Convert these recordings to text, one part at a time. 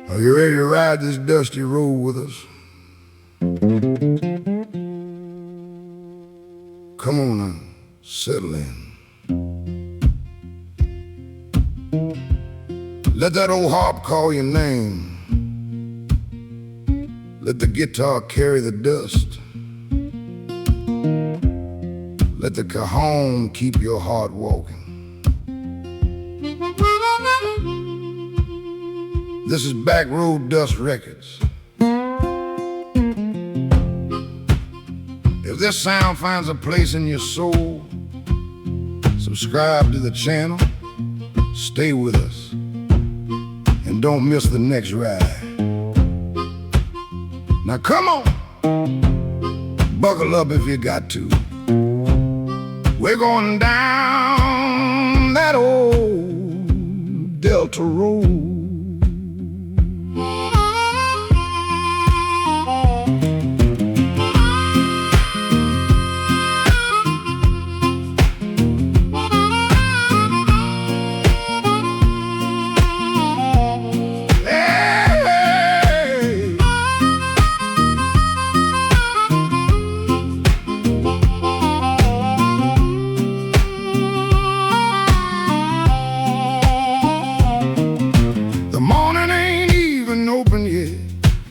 Are you ready to ride this dusty road with us? Come on now, settle in. Let that old harp call your name. Let the guitar carry the dust. Let the cajon keep your heart walking. This is Back Road Dust Records. If this sound finds a place in your soul, subscribe to the channel, stay with us, and don't miss the next ride. Now come on, buckle up if you got to. We're going down that old Delta road.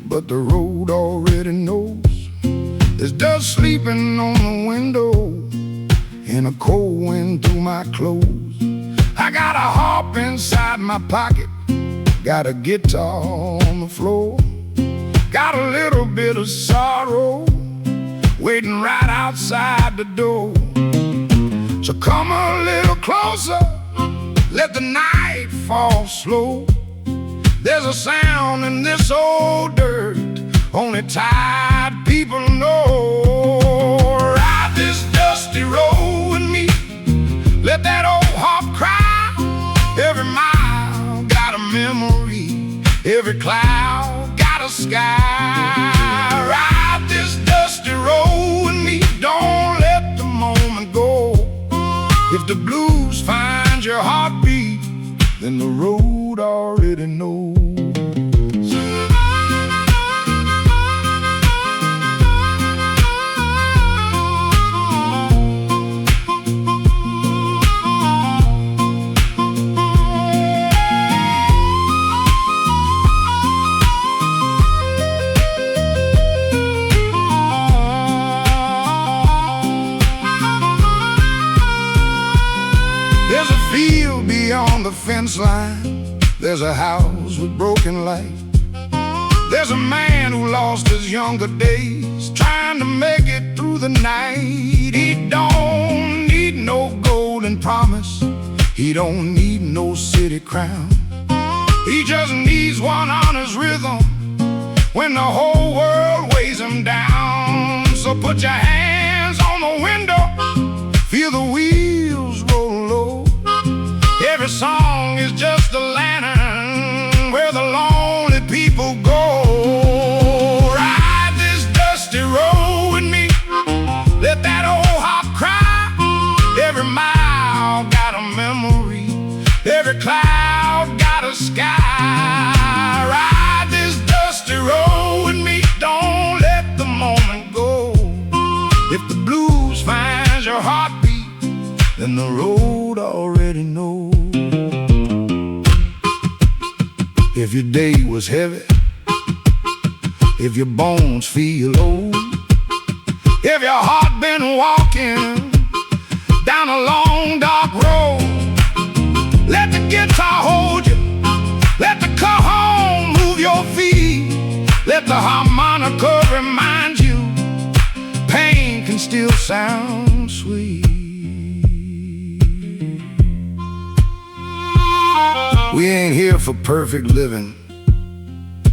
But the road already knows there's dust sleeping on the window and a cold wind through my clothes. I got a harp inside my pocket, got a guitar on the floor, got a little bit of sorrow waiting right outside the door. So come a little closer, let the night fall slow. There's a sound in this old dirt only tired people know. Ride this dusty road with me, let that old harp cry. Every mile got a memory, every cloud got a sky. Ride this dusty road with me, don't let the moment go. If the blues find your heartbeat, then the road already knows. There's a field beyond the fence line, there's a house with broken light. There's a man who lost his younger days trying to make it through the night. He don't need no golden promise, he don't need no city crown. He just needs one honest rhythm when the whole world weighs him down. So put your hands on the window, feel the wheels roll low. Every song is just a lantern where the lonely people go. Ride this dusty road with me, let that old harp cry. Every mile got a memory, every cloud got a sky. Ride this dusty road with me, don't let the moment go. If the blues finds your heartbeat, then the road already knows. If your day was heavy, if your bones feel old, if your heart been walking down a long dark road, let the guitar hold you, let the cajon move your feet, let the harmonica remind you pain can still sound sweet. We ain't here for perfect living,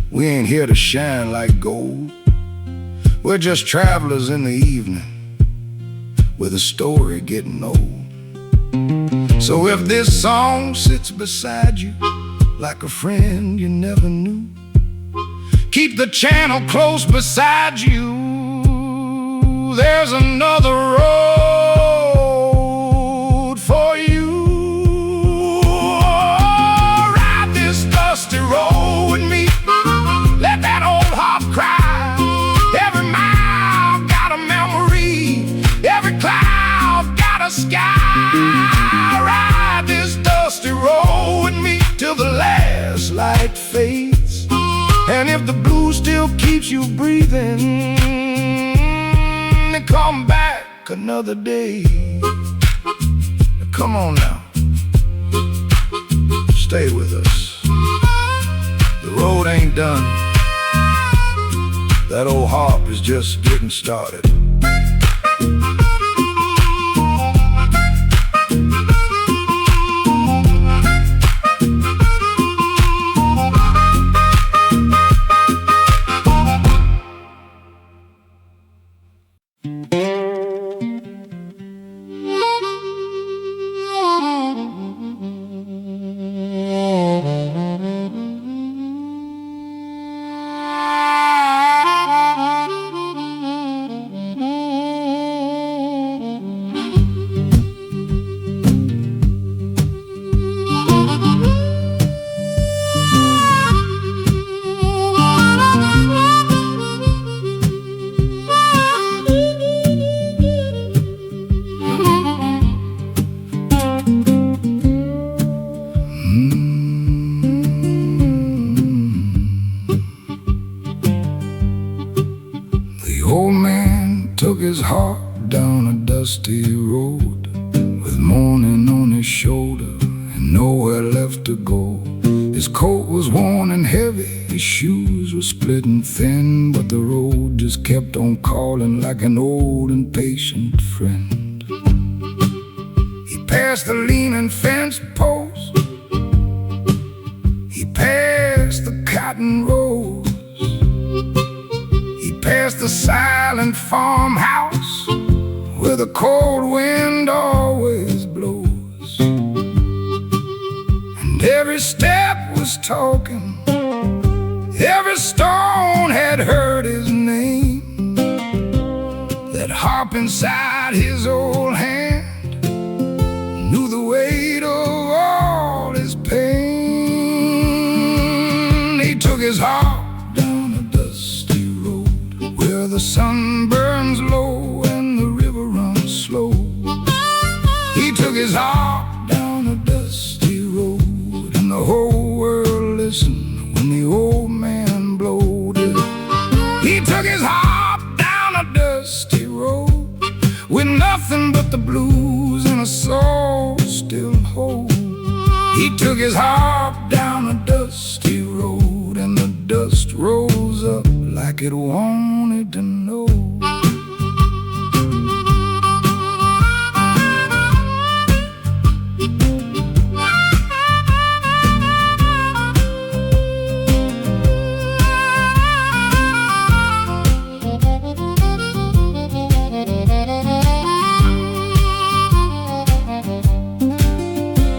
we ain't here to shine like gold. We're just travelers in the evening with a story getting old. So if this song sits beside you like a friend you never knew, keep the channel close beside you, there's another road for you. Ride this dusty road with me, light fades, and if the blues still keeps you breathing, then come back another day. Come on now, stay with us. The road ain't done. That old harp is just getting started. Took his harp down a dusty road, with morning on his shoulder and nowhere left to go. His coat was worn and heavy, his shoes were split and thin, but the road just kept on calling like an old impatient friend. He passed the leaning fence post, he passed the cotton rows, past the silent farmhouse where the cold wind always blows. And every step was talking, every stone had heard his name. That harp inside his old hand knew the weight of all his pain. He took his harp where the sun burns low and the river runs slow. He took his harp down a dusty road, and the whole world listened when the old man blowed it. He took his harp down a dusty road, with nothing but the blues and a soul still whole. He took his harp down a dusty road, and the dust rose up like it wanted to know.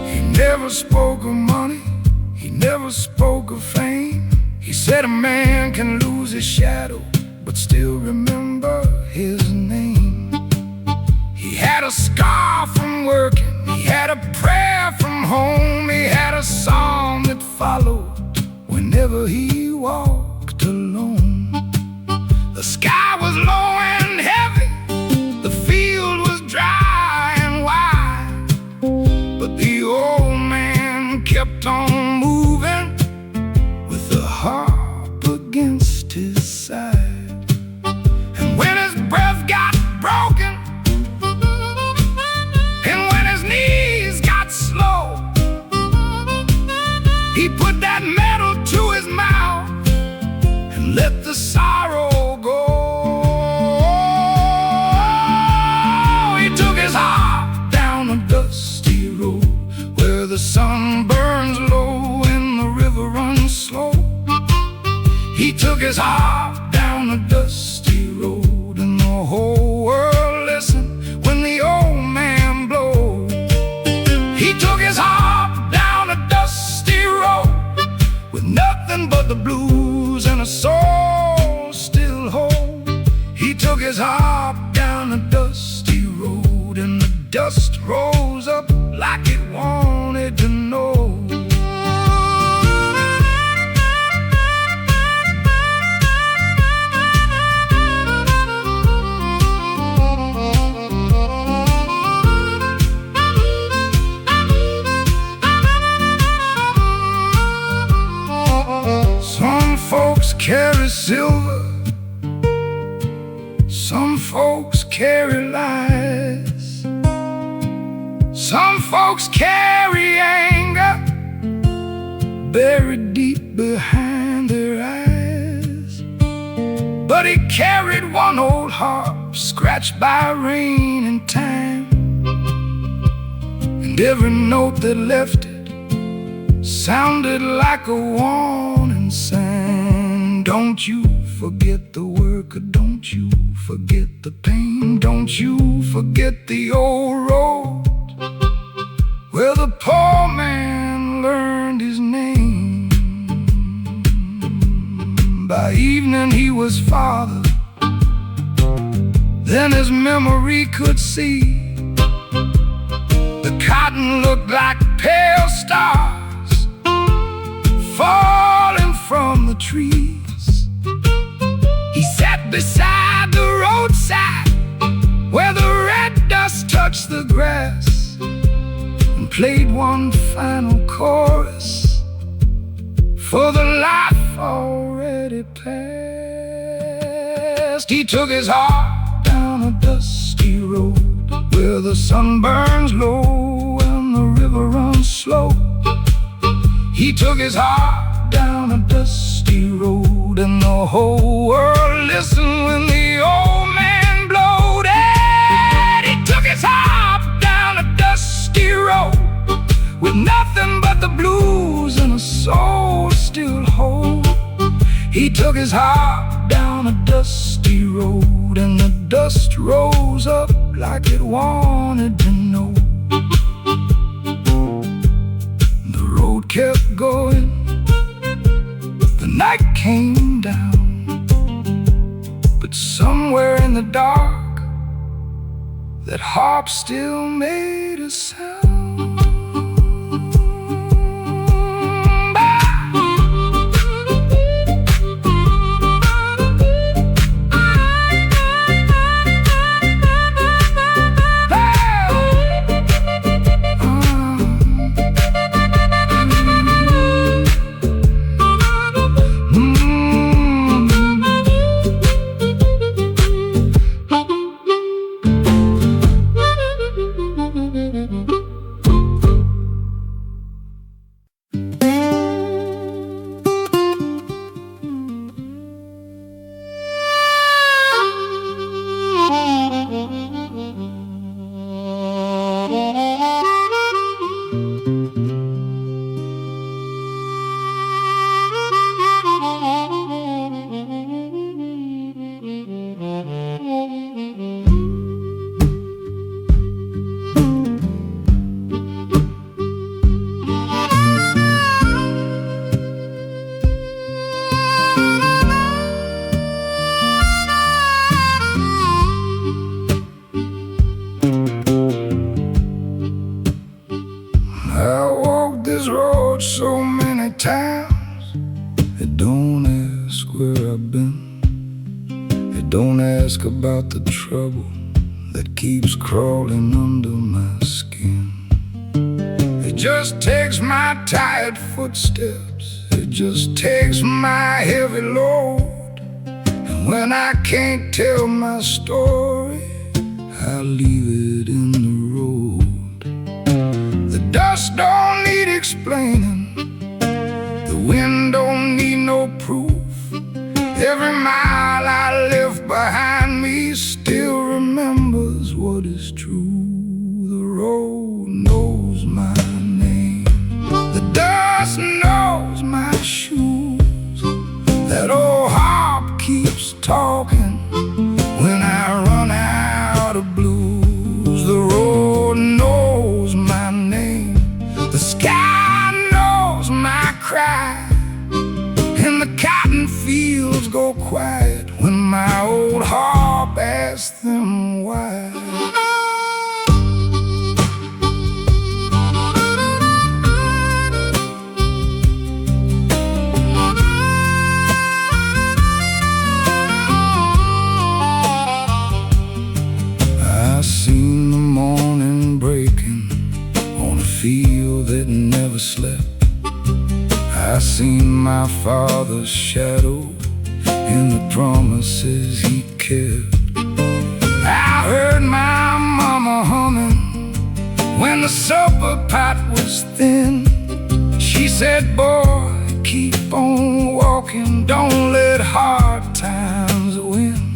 He never spoke of money, he never spoke of fame. He said a man can lose his shadow but still remember his name. He had a scar from working, he had a prayer from home, he had a song that followed whenever he walked alone. The sky was low and heavy, the field was dry and wide, but the old man kept on moving with the harp against his side. And when his breath got broken, and when his knees got slow, he put that metal to his mouth and let the sorrow go. He took his harp down a dusty road, where the sun burns low and the river runs slow. He took his harp down a dusty road, and the whole world listened when the old man blowed. He took his harp down a dusty road, with nothing but the blues and a soul still whole. He took his harp down a dusty road, and the dust rose up like it wanted to know. carry silver, some folks carry lies, some folks carry anger buried deep behind their eyes. But he carried one old harp, scratched by rain and time, and every note that left it sounded like a warning sign. Don't you forget the work, or don't you forget the pain. Don't you forget the old road where the poor man learned his name. By evening he was farther than his memory could see. The cotton looked like pale stars falling from the trees. He sat beside the roadside where the red dust touched the grass, and played one final chorus for the life already past. He took his heart down a dusty road where the sun burns low and the river runs slow. He took his heart down a dusty road, and the whole world listened when the old man blowed. And he took his harp down a dusty road with nothing but the blues and a soul still whole. He took his harp down a dusty road, and the dust rose up like it wanted to know. The road kept going, the night came down, but somewhere in the dark that harp still made a sound. This road so many times, it don't ask where I've been. It don't ask about the trouble that keeps crawling under my skin. It just takes my tired footsteps, it just takes my heavy load. And when I can't tell my story, I leave it in the road. The dust don't need explaining, the wind don't need no proof. Every mile I left behind me still remembers what is true. The road knows my name, the dust knows my shoes. That old harp keeps talking when I run out of blues. The road knows my name, the sky knows my cry, and the cotton fields go quiet when my old harp asks them why. I seen the morning breaking on a field that never slept. I seen my father's shadow and the promises he kept. I heard my mama humming when the supper pot was thin. She said, boy, keep on walking, don't let hard times win.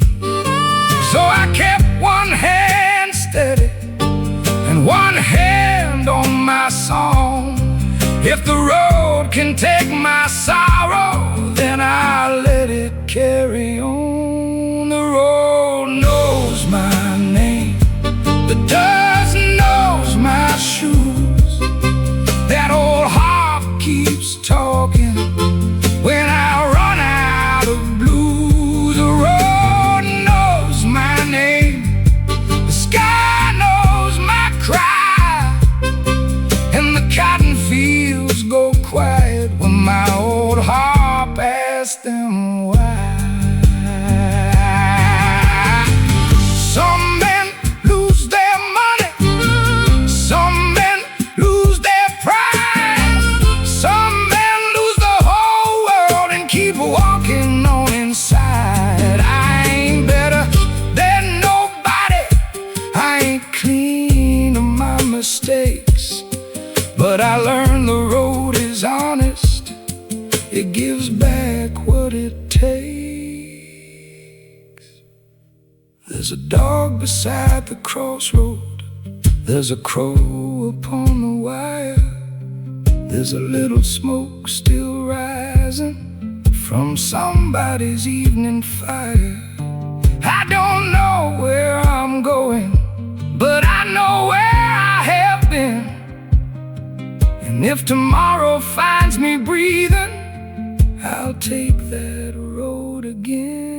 So I kept one hand steady and one hand on my song. If the road can take my sorrow, then I'll let it carry on. The road knows my name, the dust knows my shoes. That old harp keeps talking when I run out of blues. The road knows my name, the sky knows my cry, and the cotton fields go quiet when my old harp asks them why. Some men lose their money, some men lose their pride, some men lose the whole world and keep walking on inside. I ain't better than nobody, I ain't clean of my mistakes, but I learned the road is honest, it gives back what it takes. There's a dog beside the crossroad, there's a crow upon the wire, there's a little smoke still rising from somebody's evening fire. I don't know where I'm going, but I know where I have been. And if tomorrow finds me breathing, I'll take that road again.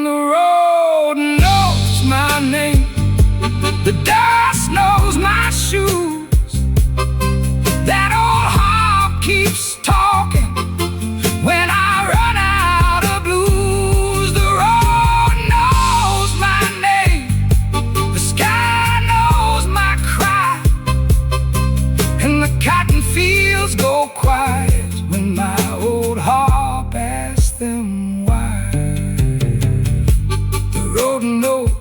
The road knows my name, the dust knows my shoes. That old harp keeps talking when I run out of blues. The road knows my name, the sky knows my cry, and the cotton fields go quiet when my old harp asks them why. The road knows,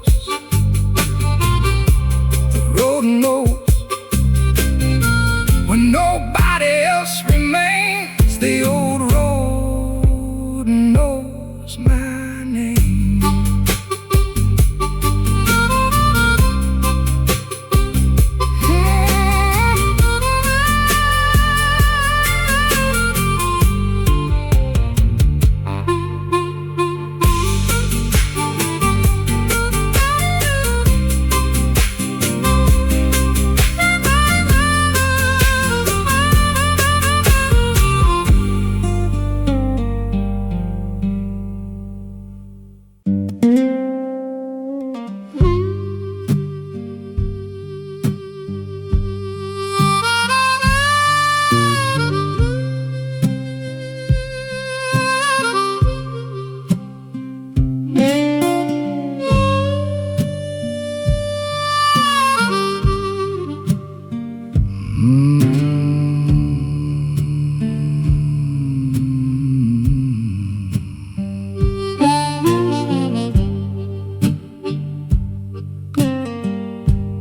the road knows, when nobody else remains, the old road knows my name.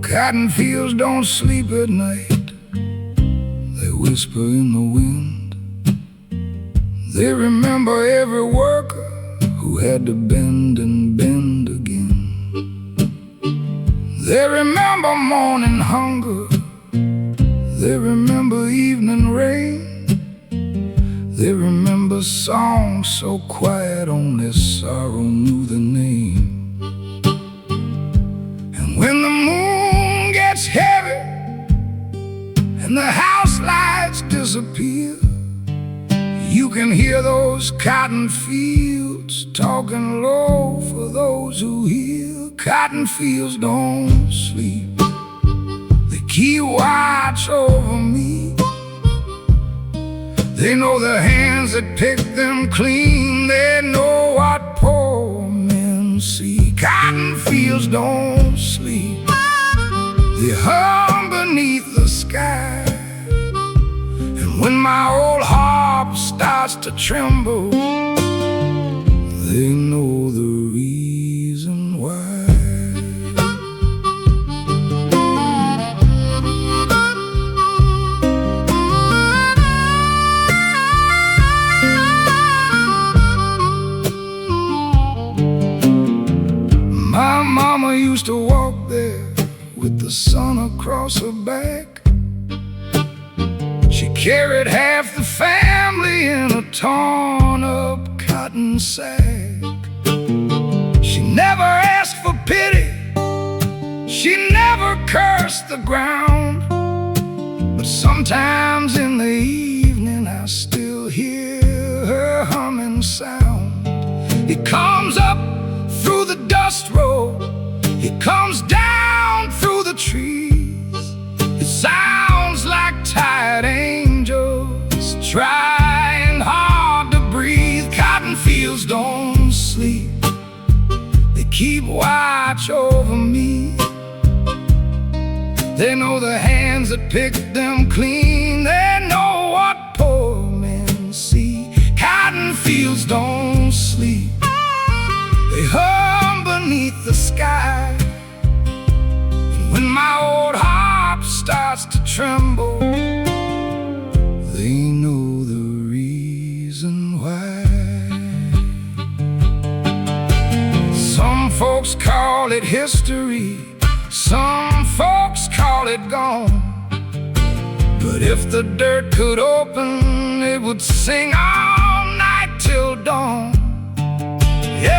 Cotton fields don't sleep at night, they whisper in the wind. They remember every worker who had to bend and bend again. They remember morning hunger, they remember evening rain. They remember songs so quiet only sorrow knew the name. And when the moon gets heavy and the house lights disappear, you can hear those cotton fields talking low for those who hear. Cotton fields don't sleep, they keep watch over me. They know the hands that pick them clean, they know what poor men see. Cotton fields don't sleep, they hum beneath the sky. And when my old harp starts to tremble, they know the reason why. My mama used to walk there with the sun across her back. She carried half the family in a torn up cotton sack. She never asked for pity, she never cursed the ground. But sometimes in the evening I still hear her humming sound. It comes up through the dust road, it comes down through the trees. It sounds like tired angels trying hard to breathe. Cotton fields don't sleep, they keep watch over me. They know the hands that pick them clean, they know what poor men see. Cotton fields don't sleep, they hum beneath the sky. And when my old harp starts to tremble, they know the reason why. Some folks call it history, some folks call it gone. But if the dirt could open, it would sing all night till dawn.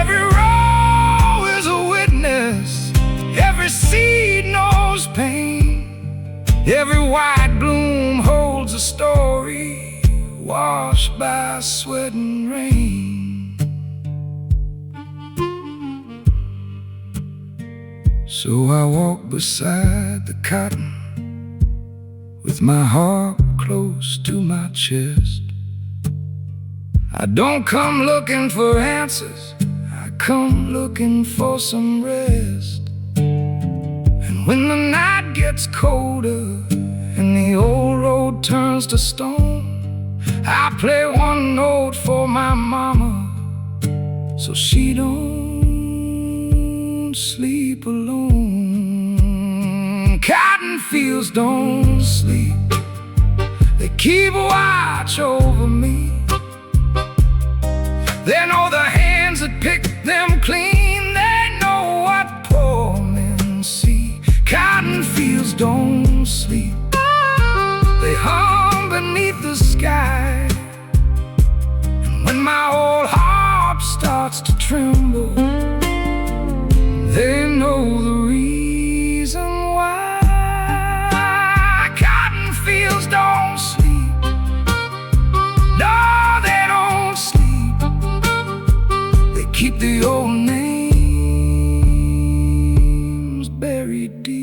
Every row is a witness, every seed knows pain. Every white bloom holds a story, washed by sweat and rain. So I walk beside the cotton, with my harp close to my chest. I don't come looking for answers, I come looking for some rest. And when the night gets colder and the old road turns to stone, I play one note for my mama, so she don't sleep alone. Cotton fields don't sleep, they keep watch over me. They know the hands that pick them clean, they know what poor men see. Cotton fields don't sleep, they hum beneath the sky. And when my old harp starts to tremble, they know the reason why. Cotton fields don't sleep, no, they don't sleep. They keep the old names buried deep.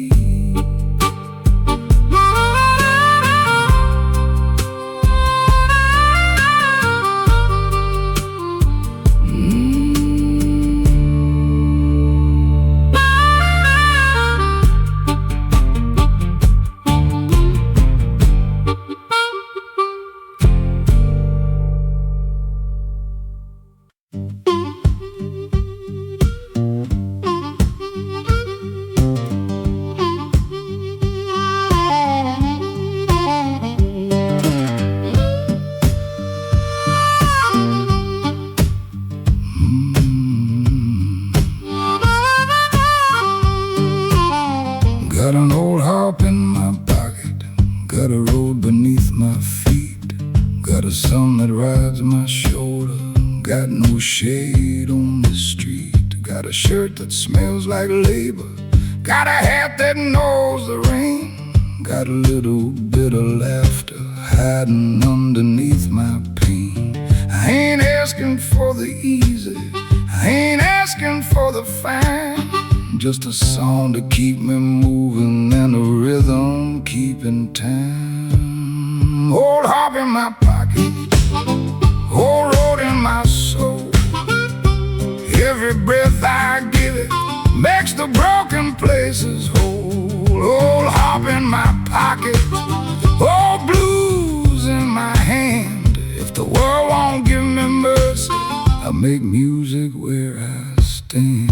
Got an old harp in my pocket, got a road beneath my feet, got a sun that rides my shoulder, got no shade on the street, got a shirt that smells like labor, got a hat that knows the rain, got a little bit of laughter hiding underneath my pain. I ain't asking for the easy, I ain't asking for the fine, just a song to keep me moving and a rhythm keeping time. Old harp in my pocket, old road in my soul. Every breath I give it makes the broken places whole. Old harp in my pocket, old blues in my hand. If the world won't give me mercy, I I make music where I stand.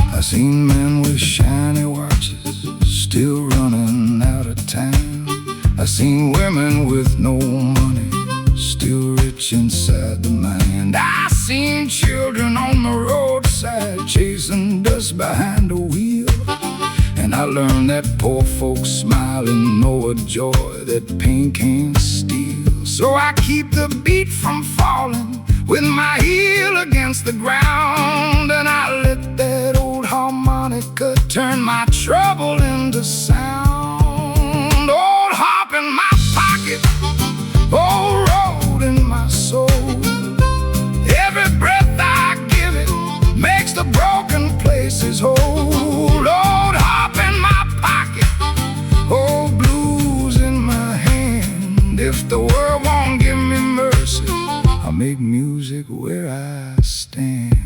I seen men with shiny watches still running out of town. I seen women with no money still rich inside the mind. I seen children on the roadside chasing dust behind the wheel. And I learned that poor folks smiling know a joy that pain can't steal. So I keep the beat from falling with my heel against the ground, and I let that old harmonica turn my trouble into sound. Old harp in my pocket, old road in my soul. Every breath I give it makes the broken places whole. Old harp in my pocket, old blues in my hand. If the world won't give me mercy, I make music where I stand.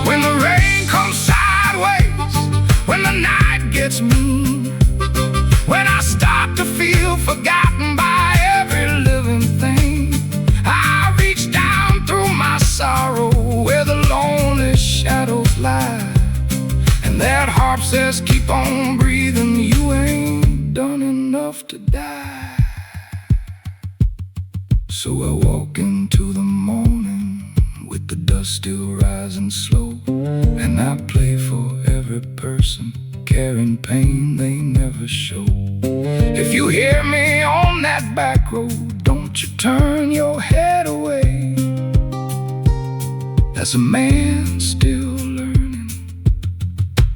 When the rain comes sideways, when the night gets mean, when I start to feel forgotten by every living thing, I reach down through my sorrow where the lonely shadows lie, and that harp says keep on breathing, you ain't done enough to die. So I walk into the morning with the dust still rising slow, and I play for every person carrying pain they never show. If you hear me on that back road, don't you turn your head away. As a man still learning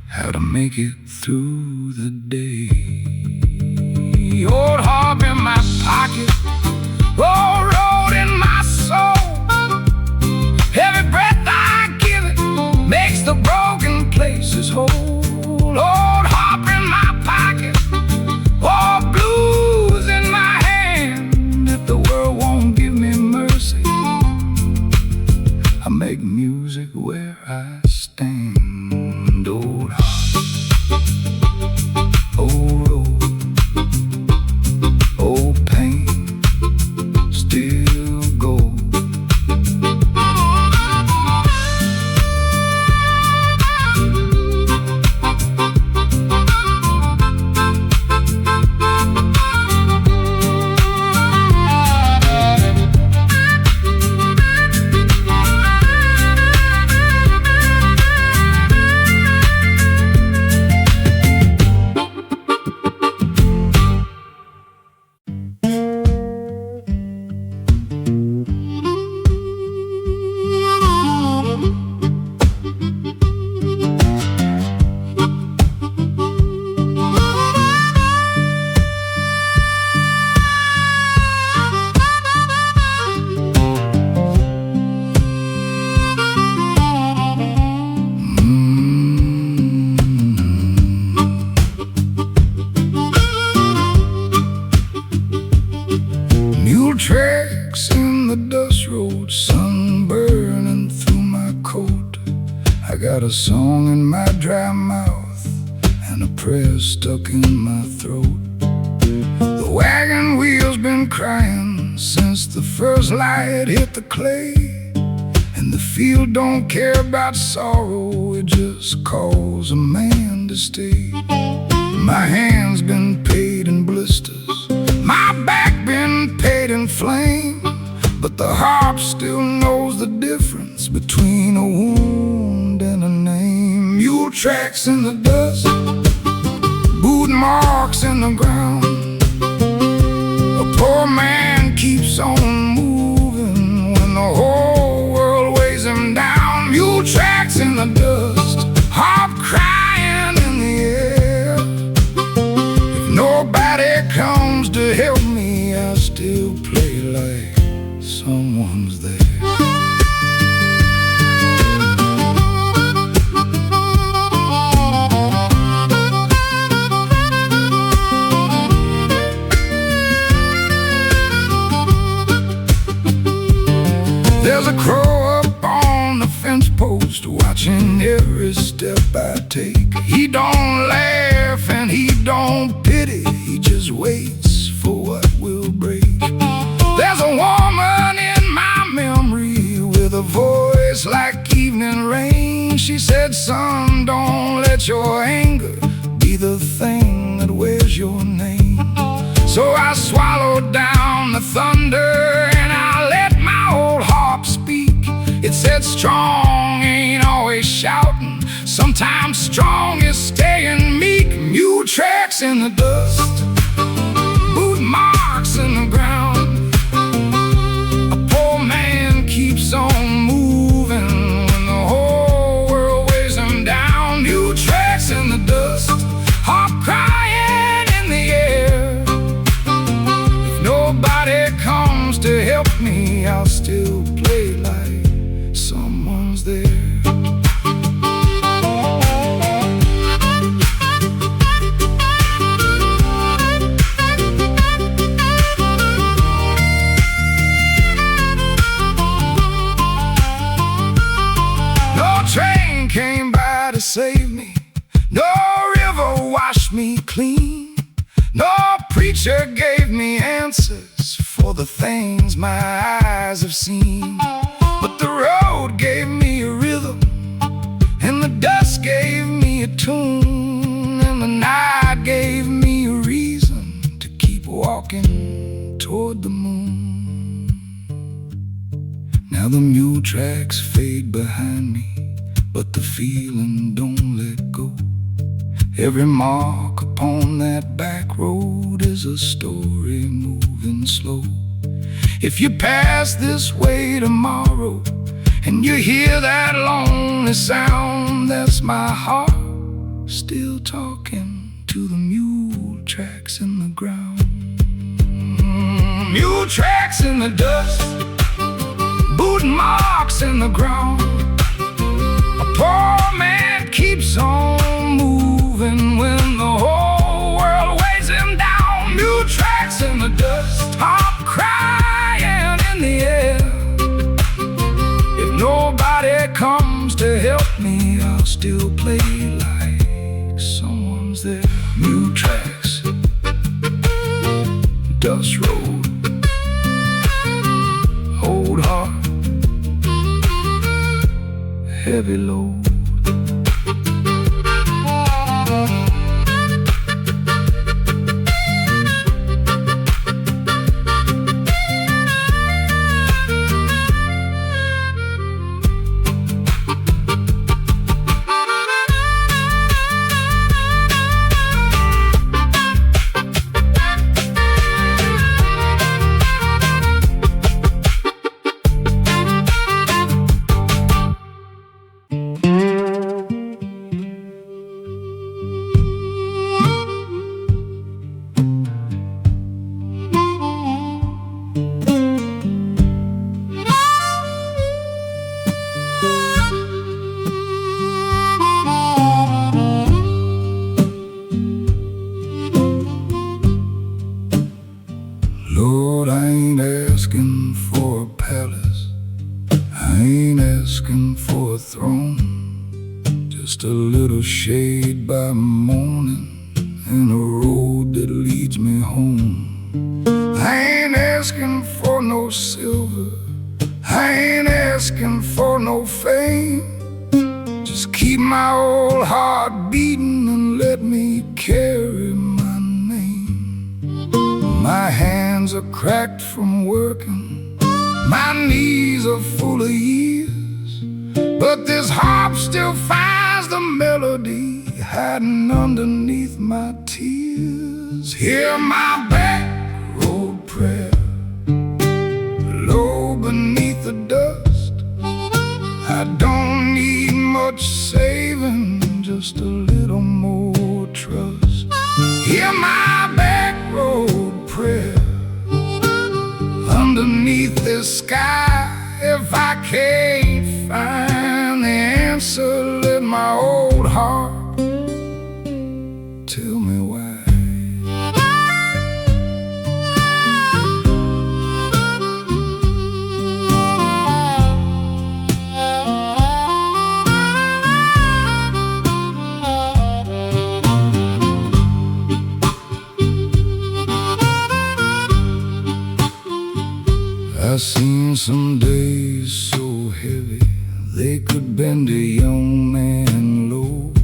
how to make it through the day. Old harp in my pocket, old road in my soul. Every breath I give it makes the broken places whole. Old harp in my pocket, old blues in my hand. If the world won't give me mercy, I make music where I stand. Old harp, old road, old pain, still gold. Tracks in the dust road, sun burning through my coat. I got a song in my dry mouth and a prayer stuck in my throat. The wagon wheel's been crying since the first light hit the clay, and the field don't care about sorrow, it just calls a man to stay. My hands been paid in blisters, my back been paid in flame, but the harp still knows the difference between a wound and a name. Mule tracks in the dust, boot marks in the ground. A poor man keeps on moving when the whole world weighs him down. Mule tracks in the dust, harp crying in the air. If nobody comes to help me, I'll still play like someone's there. There's a crow up on the fence post, watching every step I take. He don't laugh and he don't pity, he just waits for what will break. There's a woman in my memory with a voice like evening rain. She said, son, don't let your anger be the thing that wears your name. So I swallowed down the thunder and I let my old harp speak. It said strong ain't always shouting, sometimes strong is staying meek. Mule tracks in the dust, boot marks in the ground. A poor man keeps on moving when the whole world weighs him down. Mule tracks in the dust, harp crying in the air. If nobody comes to help me, I'll still play like someone's there. No train came by to save me, no river washed me clean, no preacher gave me answers for the things my eyes have seen. But the road gave me a rhythm, and the dust gave me a tune, and the night gave me a reason to keep walking toward the moon. Now the mule tracks fade behind me, but the feeling don't let go. Every mark upon that back road is a story moving slow. If you pass this way tomorrow and you hear that lonely sound, that's my heart still talking to the mule tracks in the ground. Mule tracks in the dust, boot marks in the ground. A poor man keeps on moving when the whole world weighs him down. Mule tracks in the dust, harp crying in the air. If nobody comes to help me, I'll still play like someone's there. Mule tracks, dust road, old heart, heavy load. Lord, I ain't asking for a palace, I ain't asking for a throne, just a little shade by morning and a road that leads me home. I ain't asking for no silver, I ain't asking for no fame, just keep my old heart beating and let me carry my name. My hands are cracked from working, my knees are full of years, but this harp still finds the melody hiding underneath my tears. Hear my back road prayer, low beneath the dust. I don't need much saving, just a little more trust. Hear my back road prayer, underneath this sky. If I can't find the answer, let my old heart tell me why. I've seen some days so heavy they could bend a young man low.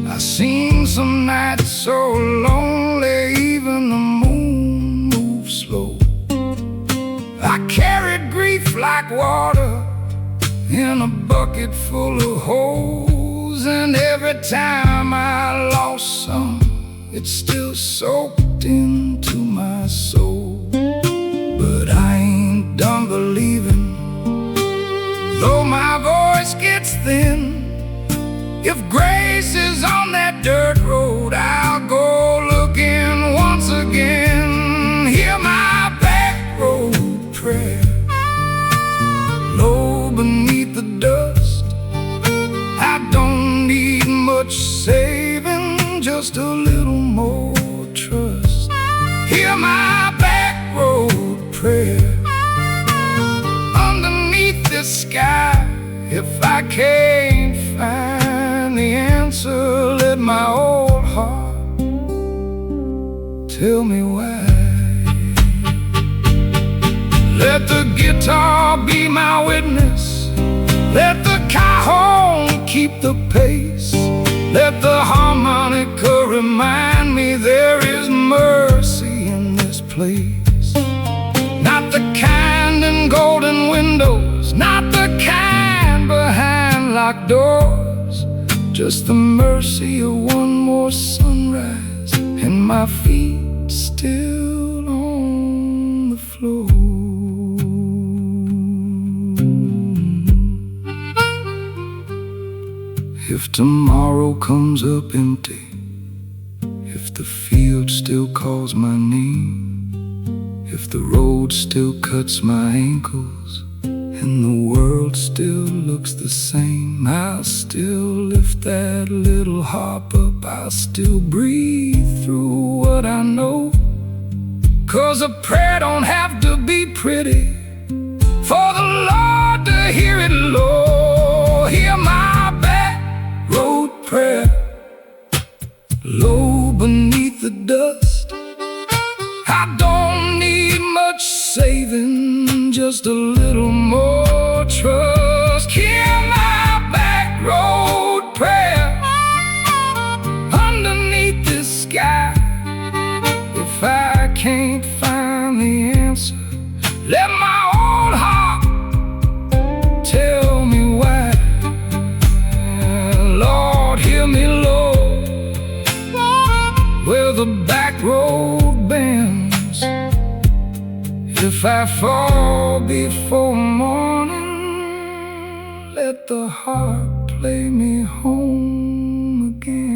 I've seen some nights so lonely even the moon moved slow. I carried grief like water in a bucket full of holes, and every time I lost some, it still soaked into my soul. But I ain't done believing, though my voice gets thin. If grace is on that dirt road, I'll go looking once again. Hear my back road prayer, low beneath the dust. I don't need much saving, just a little more trust. Hear my back road prayer underneath this sky. If I can't find the answer, let my old heart tell me why. Let the guitar be my witness, let the cajon keep the pace, let the harmonica remind me there is mercy in this place. Not the kind in golden windows, not the kind behind locked doors, just the mercy of one more sunrise and my feet still on the floor. If tomorrow comes up empty, if the field still calls my name, if the road still cuts my ankles, and the world still looks the same, I'll still lift that little harp up, I'll still breathe through what I know. 'Cause a prayer don't have to be pretty for the Lord to hear it low. Hear my back road prayer, low beneath the dust. I don't need much saving, just a little more trust. Hear my back road prayer underneath this sky. If I can't find the answer, let my old heart tell me why. Lord, hear me low where the back road bends. If I fall before morning, let the harp play me home again.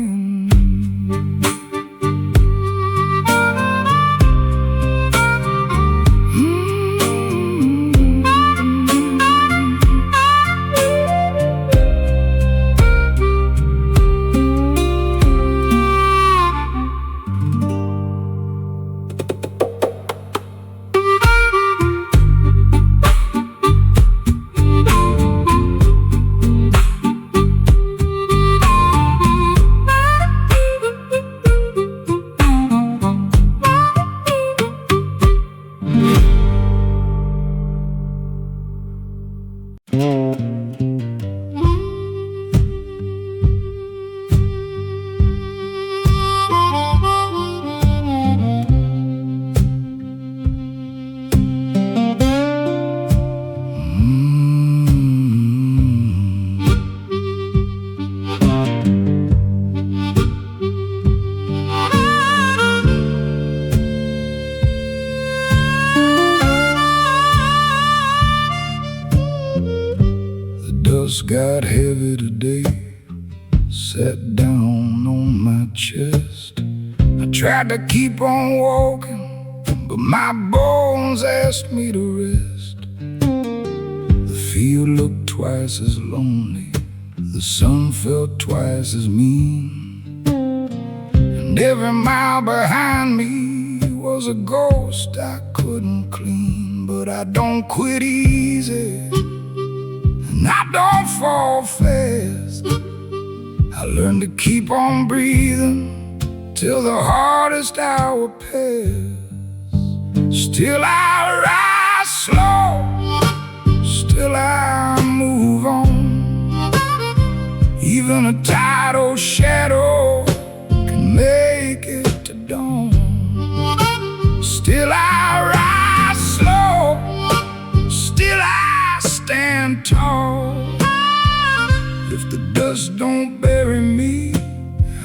Got heavy today, sat down on my chest. I tried to keep on walking, but but my bones asked me to rest. The field looked twice as lonely, the sun felt twice as mean, and every mile behind me was a ghost I couldn't clean. But I don't quit easy, and I don't fall fast. I learned to keep on breathing till the hardest hour passed. Still I rise slow, still I move on. Even a tidal shadow can make it to dawn. Still I rise slow, still I stand tall. If the dust don't bury me,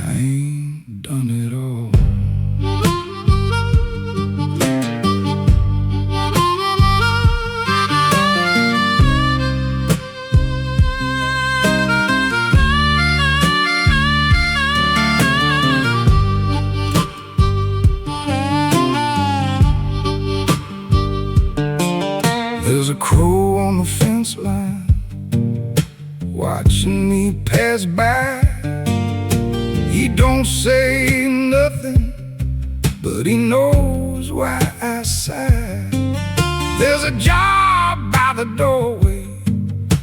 I ain't done it all. There's a crow on the fence line, watching me pass by. He don't say nothing, but he knows why I sigh. There's a jar by the doorway,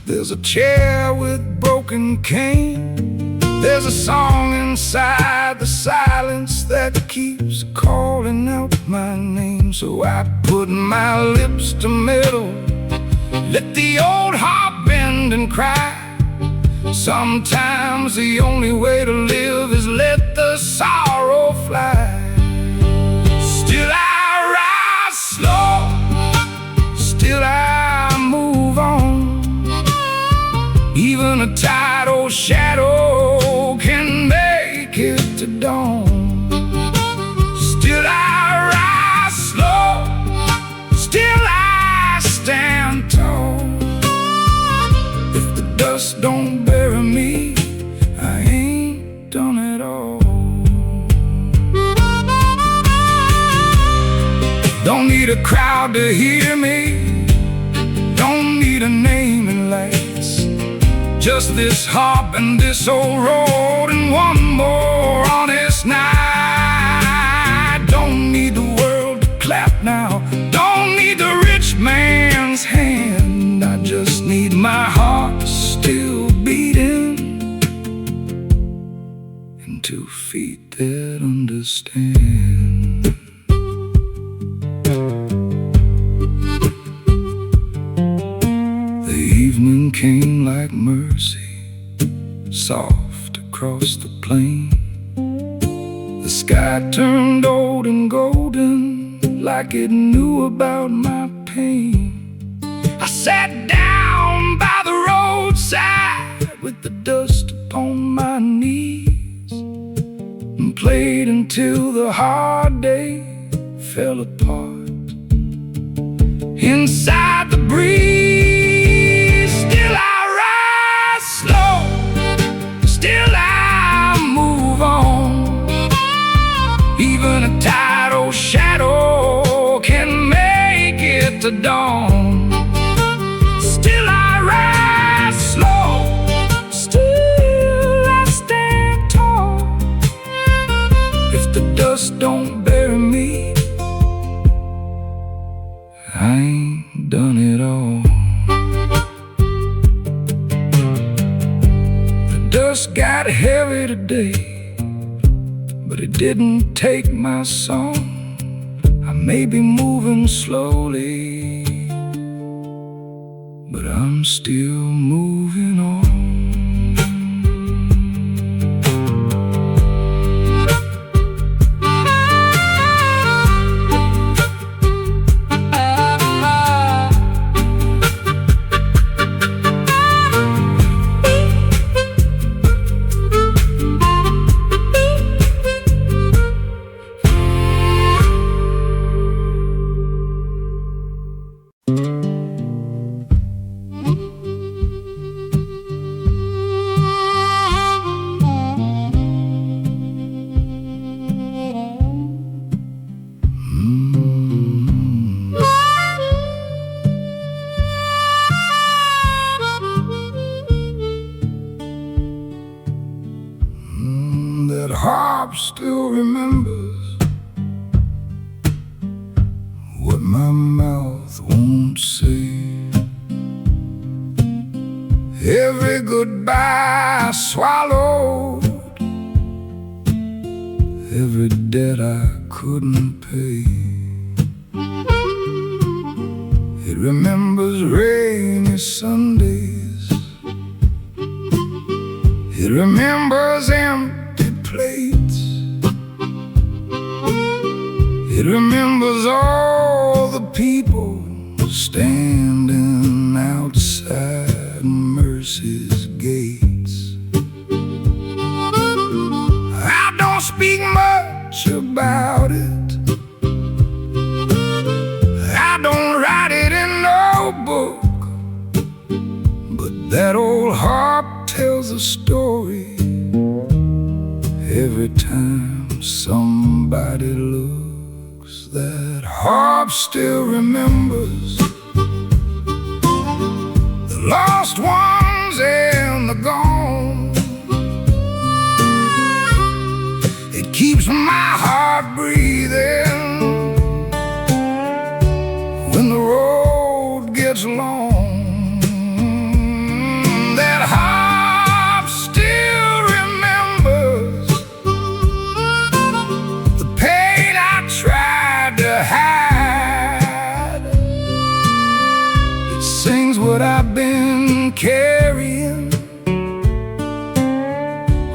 there's a chair with broken cane. There's a song inside the silence that keeps calling out my name. So I put my lips to metal, let the old harp bend and cry. Sometimes the only way to live is let the sorrow fly. Still I rise slow, still I move on. Even a tidal shadow can make it to dawn. Still I rise slow, still I stand tall. If the dust don't bury me, I ain't done it all. Don't need a crowd to hear me, don't need a name in lights. Just this harp and this old road and one more honest night. Don't need the world to clap now, don't need the rich man's hand. I just need my heart still beating and 2 feet that understand. The evening came like mercy, soft across the plain. The sky turned old and golden, like it knew about my pain. I sat down by the roadside with the dust upon my knees, and played until the hard day fell apart. Inside the breeze, still I rise slow, still I move on. Even a tidal shadow can make it to dawn. Still I rise slow, still I stand tall. If the dust don't bury me, I ain't done it all. The dust got heavy today, but it didn't take my song. I may be moving slowly, but I'm still moving on. my mouth won't say. Every goodbye I swallowed, every debt I couldn't pay. It remembers rainy Sundays, it remembers empty plates, it remembers all the people standing outside mercy's gates. I don't speak much about it, I don't write it in no book, but that old harp tells a story every time somebody looks. That harp still remembers the lost ones and the gone. It keeps my heart breathing when the road gets long. That harp still remembers the pain I tried to hide. It sings what I've been carrying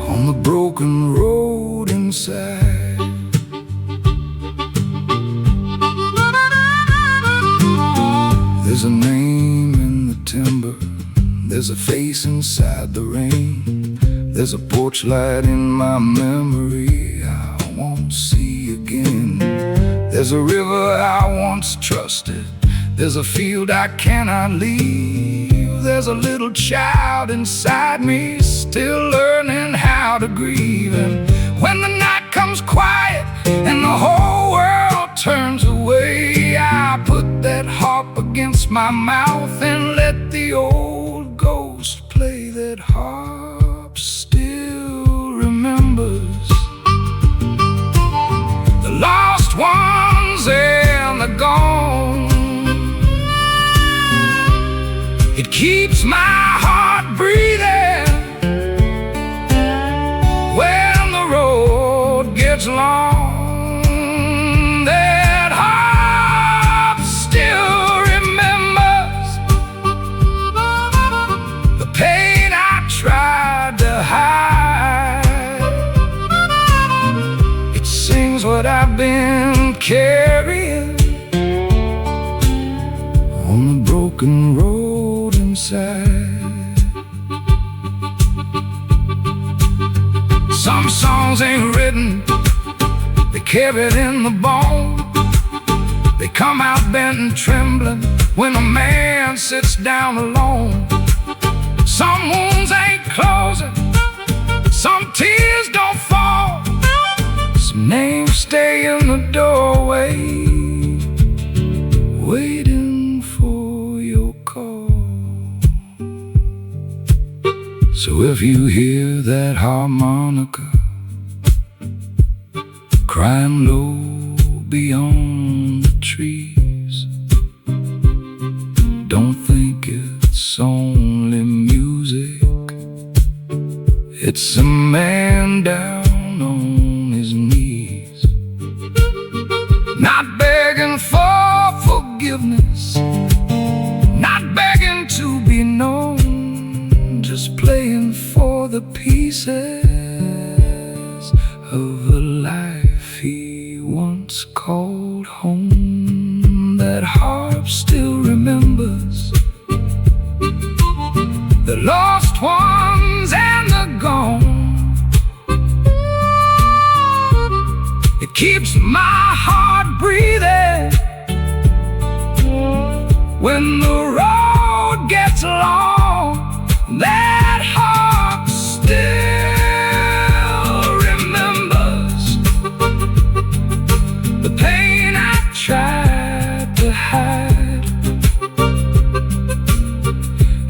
on the broken road inside. There's a name in the timber, there's a face inside the rain, there's a porch light in my memory I won't see again. There's a river I once trusted, there's a field I cannot leave, there's a little child inside me still learning how to grieve. And when the night comes quiet and the whole world turns away, I put that harp against my mouth and let the old ghost play. That harp still remembers the lost ones and the gone. It keeps my heart breathing when the road gets long. That harp still remembers the pain I tried to hide. It sings what I've been carrying on the broken road inside. Some songs ain't written, they carry it in the bone. They come out bent and trembling when a man sits down alone. Some wounds ain't closing, some tears don't fall, some names stay in the doorway waiting for your call. So if you hear that harmonica crying low beyond the trees, don't think it's only music. It's a man down on his knees, not begging for forgiveness, not begging to be known, just playing for the pieces of a life he once called home. That harp still remembers the lost ones and the gone. It keeps my heart breathing when the road gets long. That harp still remembers the pain I tried to hide.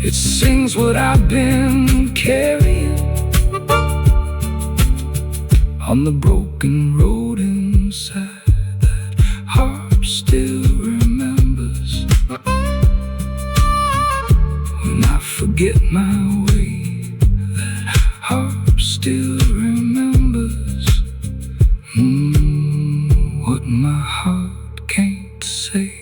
It sings what I've been carrying on the broken road inside. That harp still remembers. get my way. That harp still remembers what my heart can't say.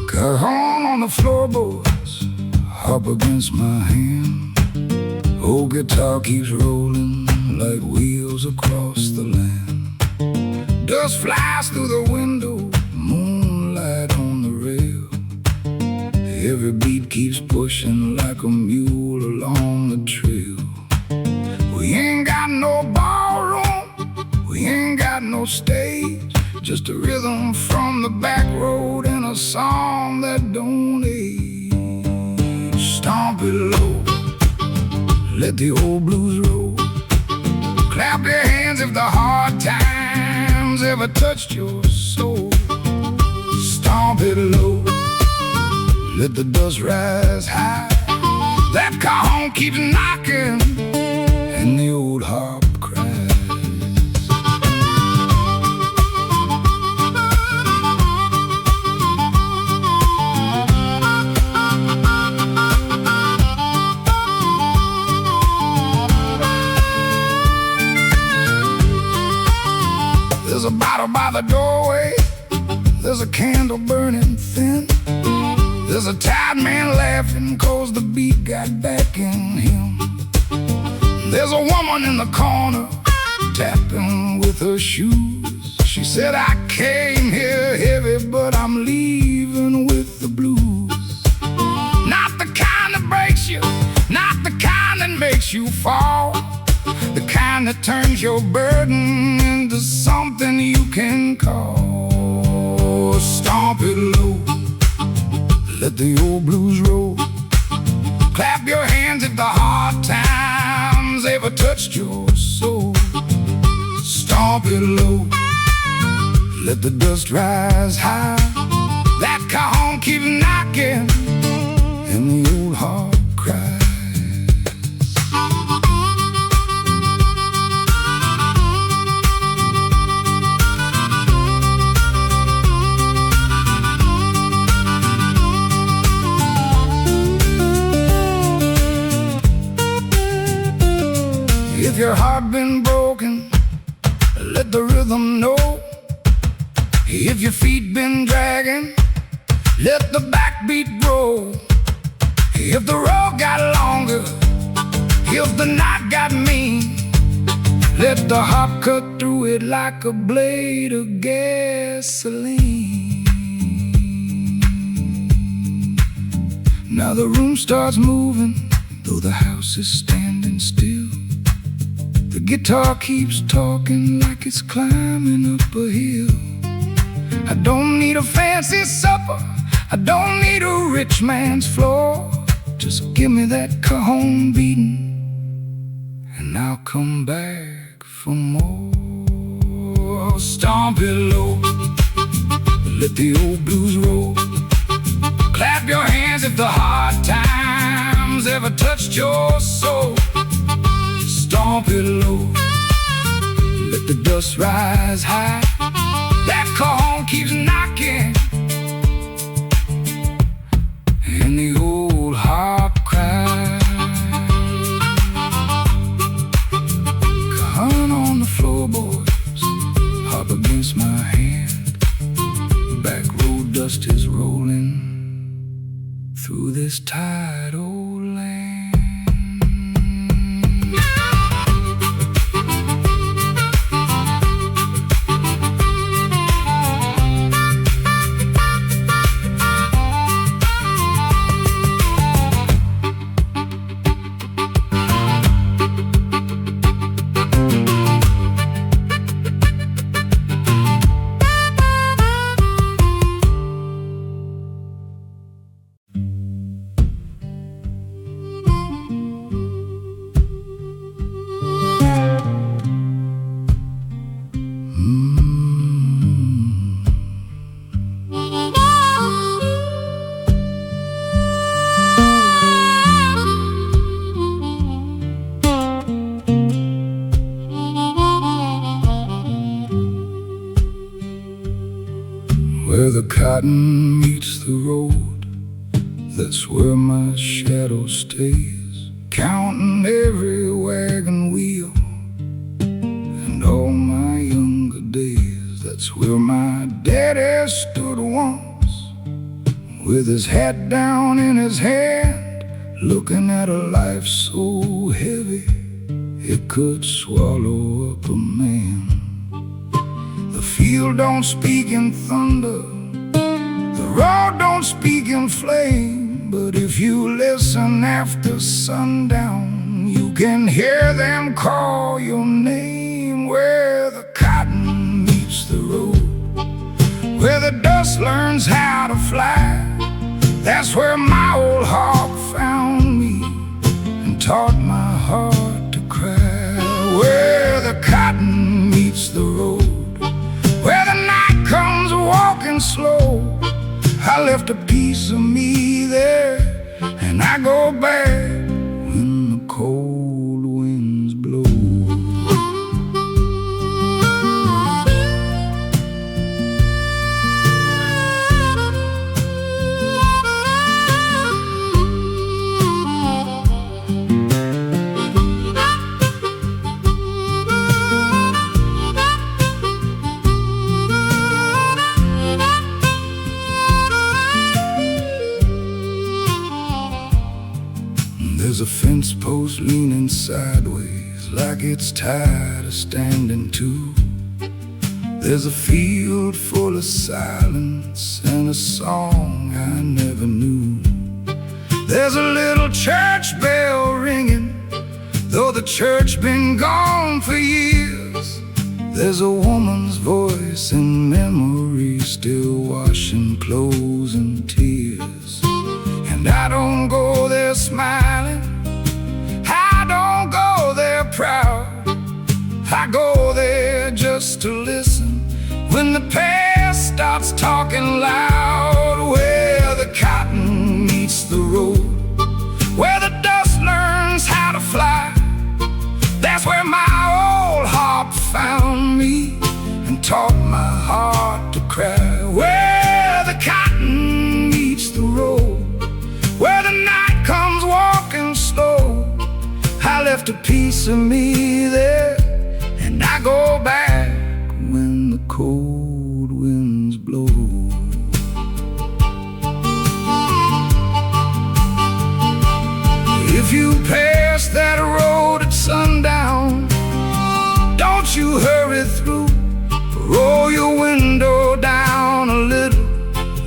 Cajon on the floorboards, harp against my hand. Old guitar keeps rolling like wheels across the land. Dust flies through the window, moonlight on the rail. Every beat keeps pushing like a mule along the trail. We ain't got no ballroom, we ain't got no stage, just a rhythm from the back road and a song that don't age. Stomp it low, let the old blues roll. Clap your hands if the hard times ever touched your soul. Stomp it low, let the dust rise high. That cajon keeps knocking and the old harp cries. There's a bottle by the doorway, there's a candle burning thin. There's a tired man laughing 'cause the beat got back in him. There's a woman in the corner tapping with her shoes. She said, I came here heavy, but I'm leaving with the blues. Not the kind that breaks you, not the kind that makes you fall, the kind that turns your burden into something you can call. Stomp it low, let the old blues roll. Clap your hands if the hard times ever touched your soul. Stomp it low, let the dust rise high. That cajon keeps knocking and the old heart cries. If your heart been broken, let the rhythm know. If your feet been dragging, let the backbeat grow. If the road got longer, if the night got mean, let the harp cut through it like a blade of gasoline. Now the room starts moving, though the house is standing still. The guitar keeps talking like it's climbing up a hill. I don't need a fancy supper, I don't need a rich man's floor. Just give me that cajon beating and I'll come back for more. Stomp it low, let the old blues roll. Clap your hands if the hard times ever touched your soul. Stomp it low, let the dust rise high. That cajon keeps knocking and the old harp cries. Cajon on the floorboards, harp against my hand. Back road dust is rolling through this tired old land. the cotton meets the road, that's where my shadow stays, counting every wagon wheel and all my younger days. That's where my daddy stood once, with his hat down in his hand, looking at a life so heavy it could swallow up a man. The field don't speak in thunder, the road don't speak in flame, but if you listen after sundown, you can hear them call your name. Where the cotton meets the road, where the dust learns how to fly, that's where my old harp found me and taught my heart to cry. Where the cotton meets the road, where the night comes walking slow, I left a piece of me there, and I go back when the cold winds blow. There's a fence post leaning sideways, like it's tired of standing too. There's a field full of silence and a song I never knew. There's a little church bell ringing, though the church been gone for years. There's a woman's voice in memory, still washing clothes and tears. And I don't go there smiling, I don't go there proud, I go there just to listen when the past starts talking loud. Where the cotton meets the road, where the dust learns how to fly, that's where my old harp found me and taught my heart to cry. Where the cotton meets the road, where the night comes walking slow, I left a piece of me there, and I go back when the cold winds blow. If you pass that road at sundown, don't you hurry through, roll your window down a little,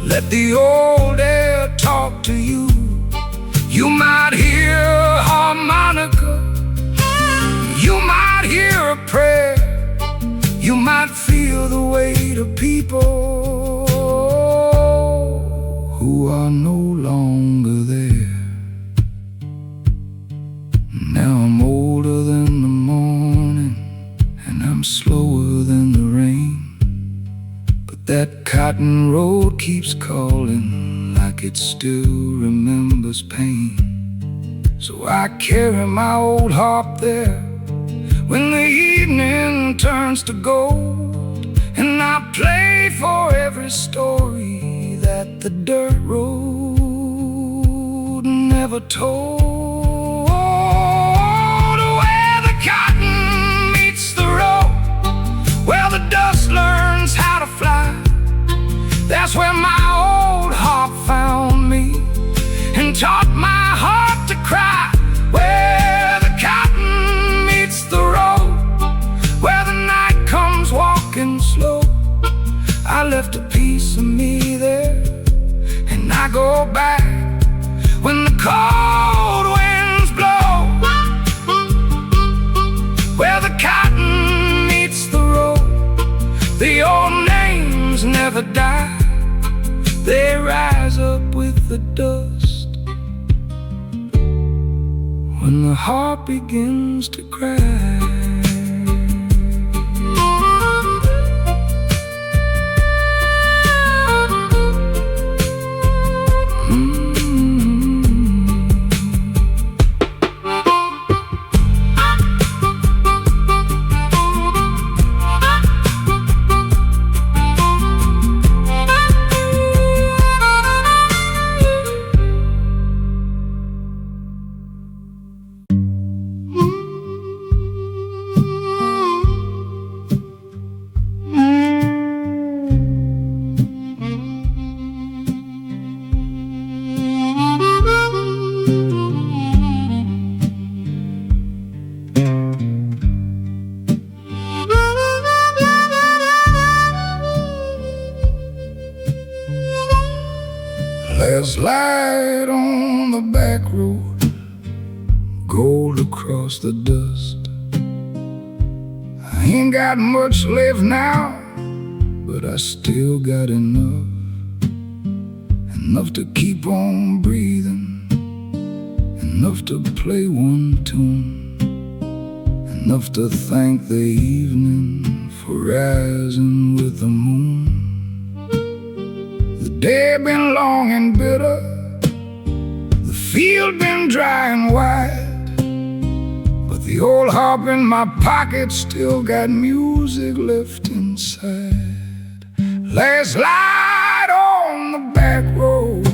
let the old air talk to you. You might hear a harmonica, you might hear a prayer, you might feel the weight of people who are no longer there. Now I'm older than the morning, and I'm slower than the rain, but that cotton road keeps calling like it still remembers pain. So I carry my old harp there when the evening turns to gold, and I play for every story that the dirt road never told. Where the cotton meets the road, where the dust learns how to fly, that's where my old harp found me and taught my heart to cry. Where the cotton meets the road, where the night comes walking slow, I left a piece of me there, and I go back when the cold winds blow. Where the cotton meets the road, the old names never die, they rise up with the dust when the heart begins to cry. There's light on the back road, gold across the dust. I ain't got much left now, but I still got enough. Enough to keep on breathing, enough to play one tune, enough to thank the evening for rising with the moon. The day been long and bitter, the field been dry and wide, but the old harp in my pocket still got music left inside. Last light on the back road,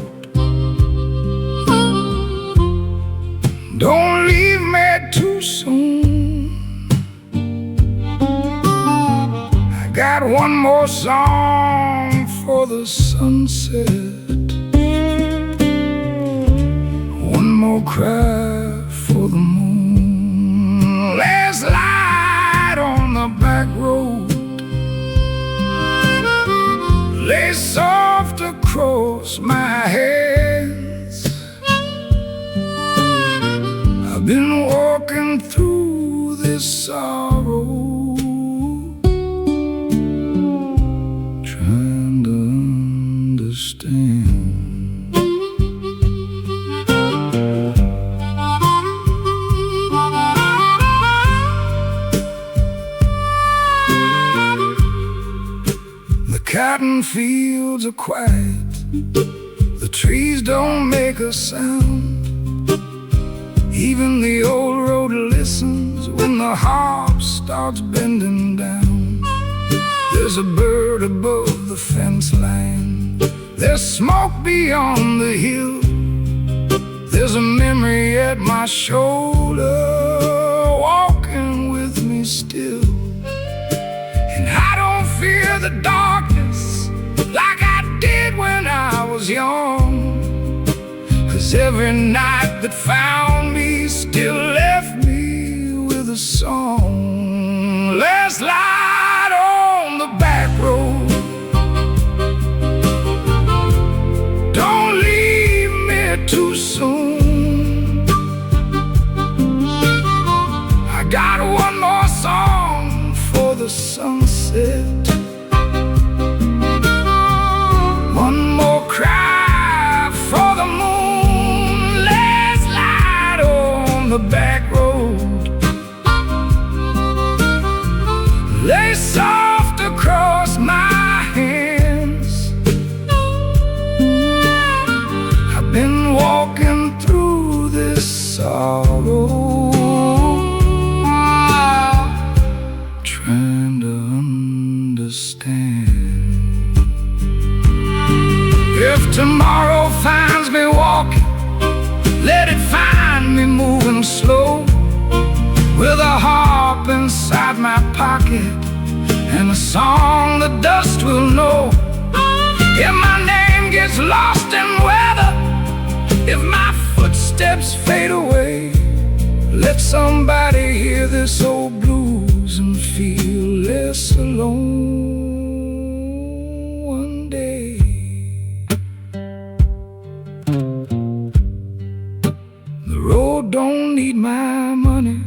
don't leave me too soon. I got one more song for the sunset, one more cry for the moon. Last light on the back road, lay soft across my hands. I've been walking through this sorrow, trying to understand. The cotton fields are quiet, the trees don't make a sound. Even the old road listens when the harp starts bending down. There's a bird above the fence line, there's smoke beyond the hill, there's a memory at my shoulder, walking with me still. And I don't fear the darkness like I did when I was young, 'cause every night that found me still left me with a song. Last light on the back road, don't leave me too soon. I got one more song for the sunset, one more cry for the moon. Last light on the back road, lay soft across my hands. I've been walking through this sorrow, trying to understand. If tomorrow finds me walking, let it find me moving slow, with a harp inside my pocket and a song the dust will know. If my name gets lost in weather, if my footsteps fade away, let somebody hear this old blues and feel less alone one day. The road don't need my money,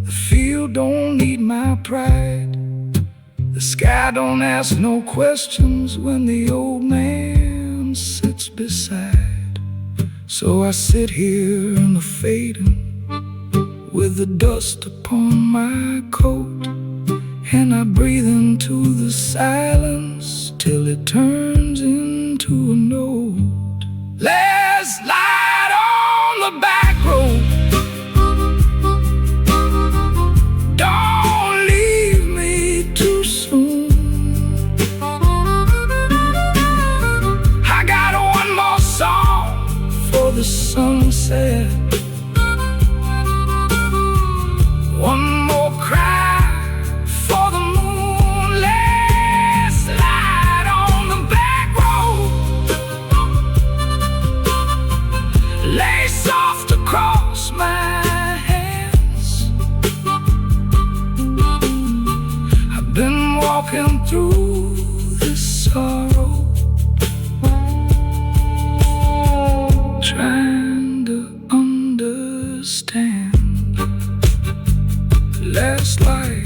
the field don't need my pride, the sky don't ask no questions when the old man sits beside. So I sit here in the fading, with the dust upon my coat, and I breathe into the silence till it turns into a note. Last light on the back road, don't leave me too soon. I got one more song for the sunset, one more cry for the moon. Last light on the back road, lay soft across my hands. I've been walking through this sorrow, best life.